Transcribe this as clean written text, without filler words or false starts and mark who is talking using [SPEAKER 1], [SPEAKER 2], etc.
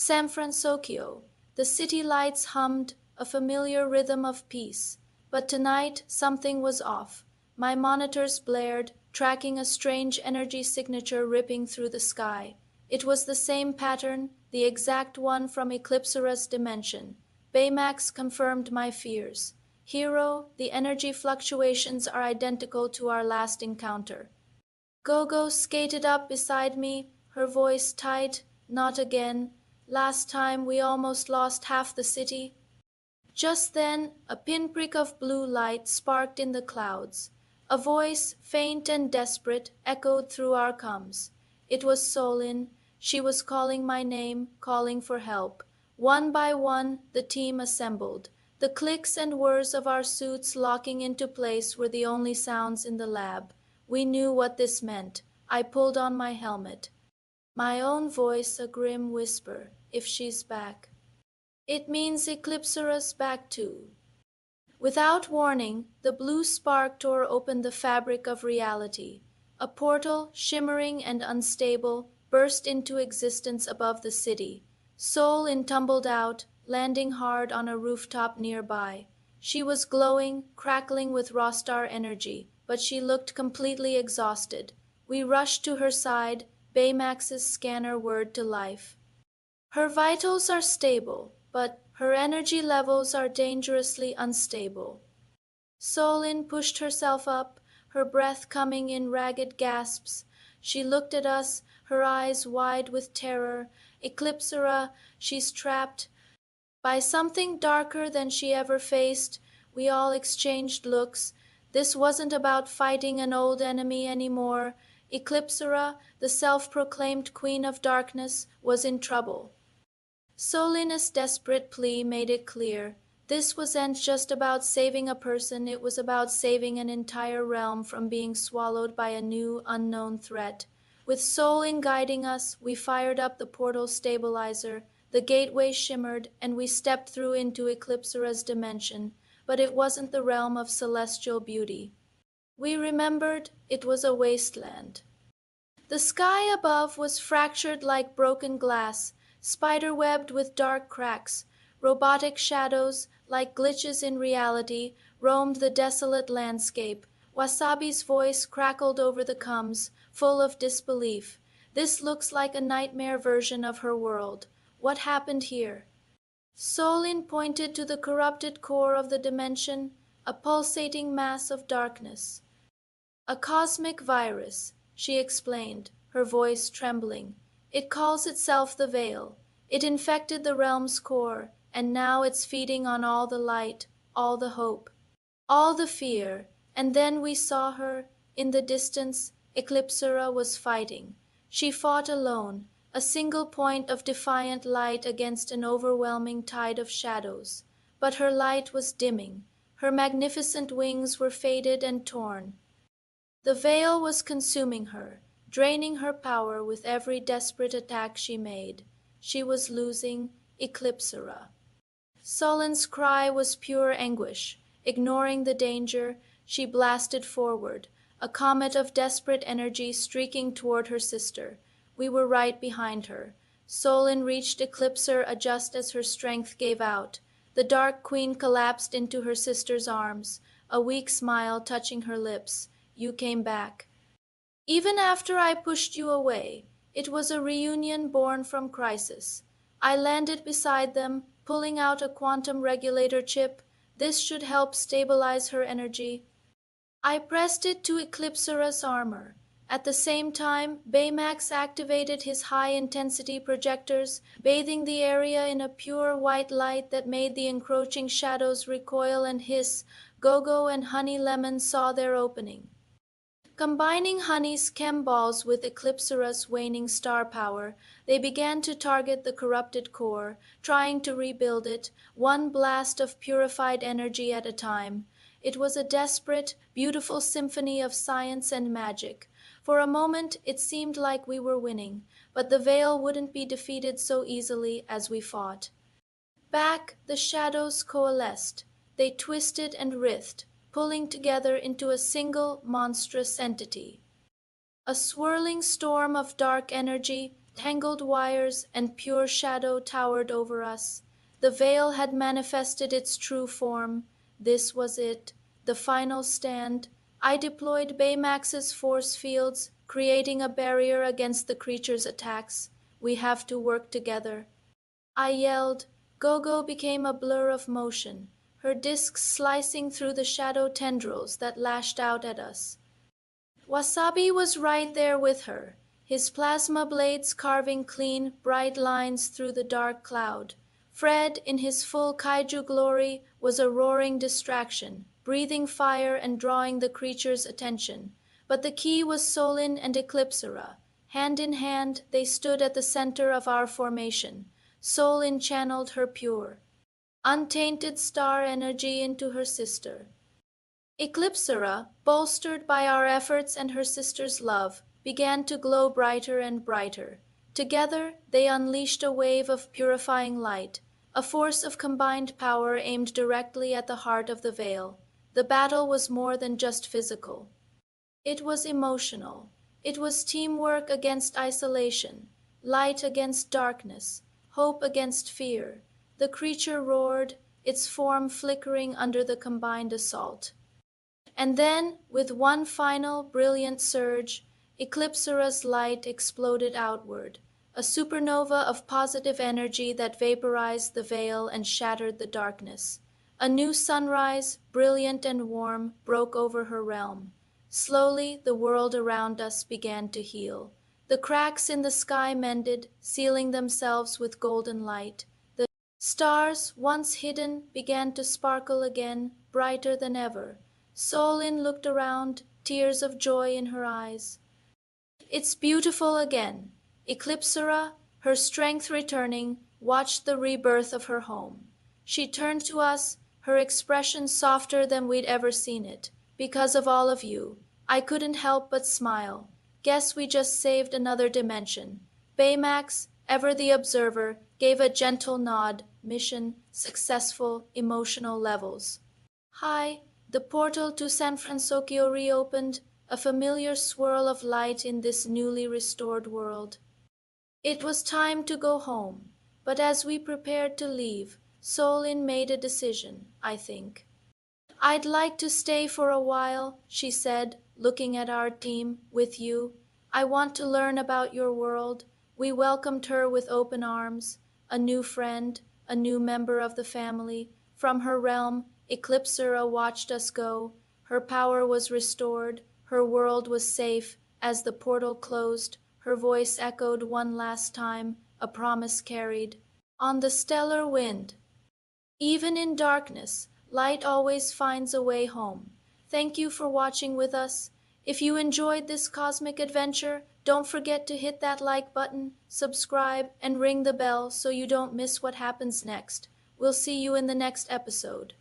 [SPEAKER 1] San Francisco. The city lights hummed, a familiar rhythm of peace. But tonight something was off. My monitors blared, tracking a strange energy signature ripping through the sky. It was the same pattern, the exact one from Eclipsera's dimension. Baymax confirmed my fears. Hero, the energy fluctuations are identical to our last encounter. Gogo skated up beside me, her voice tight. Not again. Last time we almost lost half the city. Just then, a pinprick of blue light sparked in the clouds. A voice, faint and desperate, echoed through our comms. It was Solin. She was calling my name, calling for help. One by one, the team assembled. The clicks and whirs of our suits locking into place were the only sounds in the lab. We knew what this meant. I pulled on my helmet. My own voice a grim whisper, if she's back. It means Eclipsera's back too. Without warning, the blue spark tore open the fabric of reality. A portal, shimmering and unstable, burst into existence above the city. Solin tumbled out, landing hard on a rooftop nearby. She was glowing, crackling with Rostar energy, but she looked completely exhausted. We rushed to her side, Baymax's scanner whirred to life. Her vitals are stable, but her energy levels are dangerously unstable. Solin pushed herself up, her breath coming in ragged gasps. She looked at us, her eyes wide with terror. Eclipsera, she's trapped by something darker than she ever faced. We all exchanged looks. This wasn't about fighting an old enemy anymore. Eclipsera, the self-proclaimed Queen of Darkness, was in trouble. Solin's desperate plea made it clear. This wasn't just about saving a person, it was about saving an entire realm from being swallowed by a new, unknown threat. With Solin guiding us, we fired up the portal stabilizer. The gateway shimmered, and we stepped through into Eclipsera's dimension, but it wasn't the realm of celestial beauty. We remembered it was a wasteland. The sky above was fractured like broken glass, spider-webbed with dark cracks. Robotic shadows, like glitches in reality, roamed the desolate landscape. Wasabi's voice crackled over the comms, full of disbelief. This looks like a nightmare version of her world. What happened here? Solin pointed to the corrupted core of the dimension, a pulsating mass of darkness. A cosmic virus, she explained, her voice trembling. It calls itself the Veil. It infected the realm's core, and now it's feeding on all the light, all the hope, all the fear. And then we saw her. In the distance, Eclipsera was fighting. She fought alone, a single point of defiant light against an overwhelming tide of shadows. But her light was dimming. Her magnificent wings were faded and torn. The veil was consuming her, draining her power with every desperate attack she made. She was losing Eclipsera. Solin's cry was pure anguish. Ignoring the danger, she blasted forward, a comet of desperate energy streaking toward her sister. We were right behind her. Solin reached Eclipsera just as her strength gave out. The Dark Queen collapsed into her sister's arms, a weak smile touching her lips. You came back. Even after I pushed you away, it was a reunion born from crisis. I landed beside them, pulling out a quantum regulator chip. This should help stabilize her energy. I pressed it to Eclipsera's armor. At the same time, Baymax activated his high-intensity projectors, bathing the area in a pure white light that made the encroaching shadows recoil and hiss. Gogo and Honey Lemon saw their opening. Combining Honey's chem balls with Eclipsera's waning star power, they began to target the corrupted core, trying to rebuild it, one blast of purified energy at a time. It was a desperate, beautiful symphony of science and magic. For a moment, it seemed like we were winning, but the Veil wouldn't be defeated so easily as we fought. Back, the shadows coalesced. They twisted and writhed, pulling together into a single monstrous entity. A swirling storm of dark energy, Tangled wires and pure shadow towered over us. The veil had manifested its true form. This was it, the final stand. I deployed Baymax's force fields, creating a barrier against the creature's attacks. We have to work together. I yelled. Gogo became a blur of motion, her discs slicing through the shadow tendrils that lashed out at us. Wasabi was right there with her, his plasma blades carving clean, bright lines through the dark cloud. Fred, in his full kaiju glory, was a roaring distraction, breathing fire and drawing the creature's attention. But the key was Solin and Eclipsera. Hand in hand, they stood at the center of our formation. Solin channeled her pure, untainted star energy into her sister. Eclipsera, bolstered by our efforts and her sister's love, began to glow brighter and brighter. Together, they unleashed a wave of purifying light, a force of combined power aimed directly at the heart of the veil. The battle was more than just physical. It was emotional. It was teamwork against isolation, light against darkness, hope against fear. The creature roared, its form flickering under the combined assault. And then, with one final brilliant surge, Eclipsera's light exploded outward, a supernova of positive energy that vaporized the veil and shattered the darkness. A new sunrise, brilliant and warm, broke over her realm. Slowly, the world around us began to heal. The cracks in the sky mended, sealing themselves with golden light. The stars, once hidden, began to sparkle again, brighter than ever. Solin looked around, tears of joy in her eyes. It's beautiful again. Eclipsera, her strength returning, watched the rebirth of her home. She turned to us, her expression softer than we'd ever seen it. Because of all of you, I couldn't help but smile. Guess we just saved another dimension. Baymax, ever the observer, gave a gentle nod. Mission successful, emotional levels. Hi. The portal to San Francisco reopened, a familiar swirl of light in this newly restored world. It was time to go home, but as we prepared to leave, Solin made a decision, I think. I'd like to stay for a while, she said, looking at our team, with you. I want to learn about your world. We welcomed her with open arms, a new friend, a new member of the family. From her realm, Eclipsera watched us go. Her power was restored. Her world was safe. As the portal closed, her voice echoed one last time, a promise carried. On the stellar wind. Even in darkness, light always finds a way home. Thank you for watching with us. If you enjoyed this cosmic adventure, don't forget to hit that like button, subscribe, and ring the bell so you don't miss what happens next. We'll see you in the next episode.